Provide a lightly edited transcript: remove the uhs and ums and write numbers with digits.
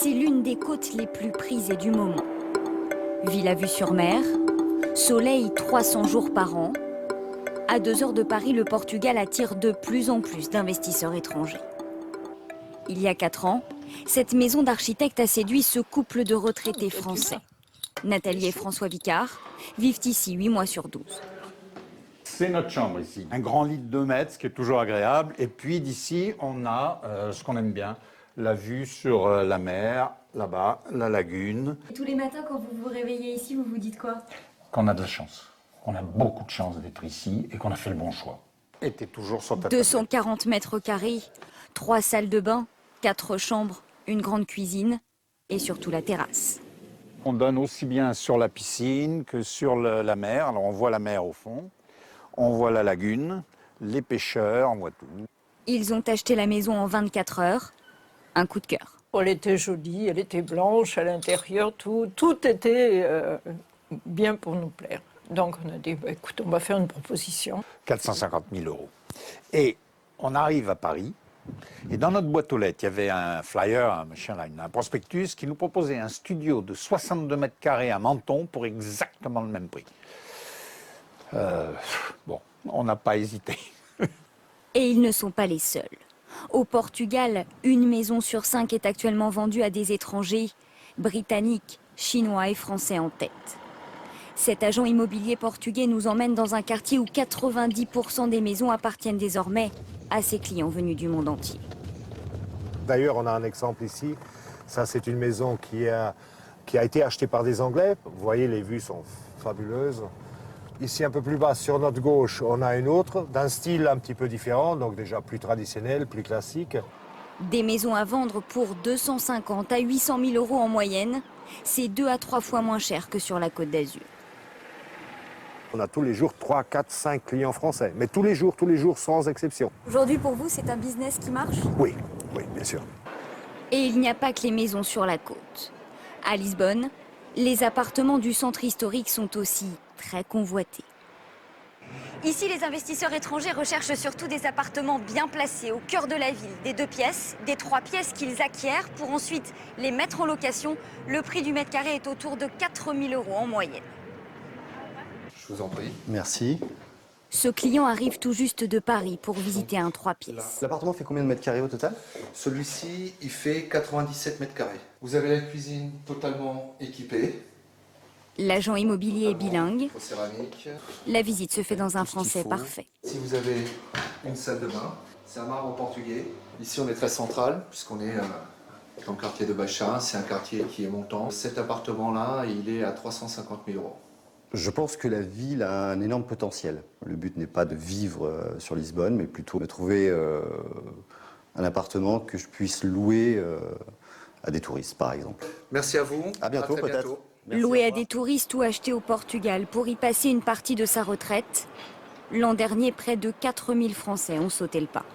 c'est l'une des côtes les plus prisées du moment. Ville à vue sur mer, soleil 300 jours par an. À 2 heures de Paris, le Portugal attire de plus en plus d'investisseurs étrangers. Il y a 4 ans, cette maison d'architecte a séduit ce couple de retraités français. Nathalie et François Vicard vivent ici 8 mois sur 12. C'est notre chambre ici. Un grand lit de 2 mètres, ce qui est toujours agréable. Et puis d'ici, on a ce qu'on aime bien, la vue sur la mer, là-bas, la lagune. Et tous les matins, quand vous vous réveillez ici, vous vous dites quoi? Qu'on a de la chance. Qu'on a beaucoup de chance d'être ici et qu'on a fait le bon choix. Et t'es toujours sur ta 240 mètres carrés, 3 salles de bain, 4 chambres, une grande cuisine et surtout la terrasse. On donne aussi bien sur la piscine que sur la mer. Alors on voit la mer au fond, on voit la lagune, les pêcheurs, on voit tout. Ils ont acheté la maison en 24 heures. Un coup de cœur. Elle était jolie, elle était blanche à l'intérieur, tout était bien pour nous plaire. Donc on a dit, bah, écoute, on va faire une proposition. 450 000 €. Et on arrive à Paris, et dans notre boîte aux lettres, il y avait un flyer, un prospectus, qui nous proposait un studio de 62 mètres carrés à Menton pour exactement le même prix. Bon, on n'a pas hésité. Et ils ne sont pas les seuls. Au Portugal, une maison sur 5 est actuellement vendue à des étrangers, britanniques, chinois et français en tête. Cet agent immobilier portugais nous emmène dans un quartier où 90% des maisons appartiennent désormais à ses clients venus du monde entier. D'ailleurs, on a un exemple ici. Ça, c'est une maison qui a été achetée par des Anglais. Vous voyez, les vues sont fabuleuses. Ici, un peu plus bas, sur notre gauche, on a une autre, d'un style un petit peu différent, donc déjà plus traditionnel, plus classique. Des maisons à vendre pour 250 à 800 000 € en moyenne. C'est 2 à 3 fois moins cher que sur la Côte d'Azur. On a tous les jours 3, 4, 5 clients français, mais tous les jours, sans exception. Aujourd'hui, pour vous, c'est un business qui marche? Oui, oui, bien sûr. Et il n'y a pas que les maisons sur la côte. À Lisbonne, les appartements du centre historique sont aussi très convoités. Ici, les investisseurs étrangers recherchent surtout des appartements bien placés au cœur de la ville, des 2 pièces, des 3 pièces qu'ils acquièrent pour ensuite les mettre en location. Le prix du mètre carré est autour de 4 000 € en moyenne. Je vous en prie. Merci. Ce client arrive tout juste de Paris pour visiter un 3 pièces. L'appartement fait combien de mètres carrés au total? Celui-ci, il fait 97 mètres carrés. Vous avez la cuisine totalement équipée. L'agent immobilier est bilingue. Céramique. La visite se fait dans un français parfait. Si vous avez une salle de bain, c'est un marbre portugais. Ici, on est très central, puisqu'on est dans le quartier de Bachin. C'est un quartier qui est montant. Cet appartement-là, il est à 350 000 €. Je pense que la ville a un énorme potentiel. Le but n'est pas de vivre sur Lisbonne, mais plutôt de trouver un appartement que je puisse louer à des touristes, par exemple. Merci à vous. À bientôt, très peut-être. bientôt. Merci, Loué au à revoir. des touristes ou acheté au Portugal pour y passer une partie de sa retraite. L'an dernier, près de 4 000 Français ont sauté le pas.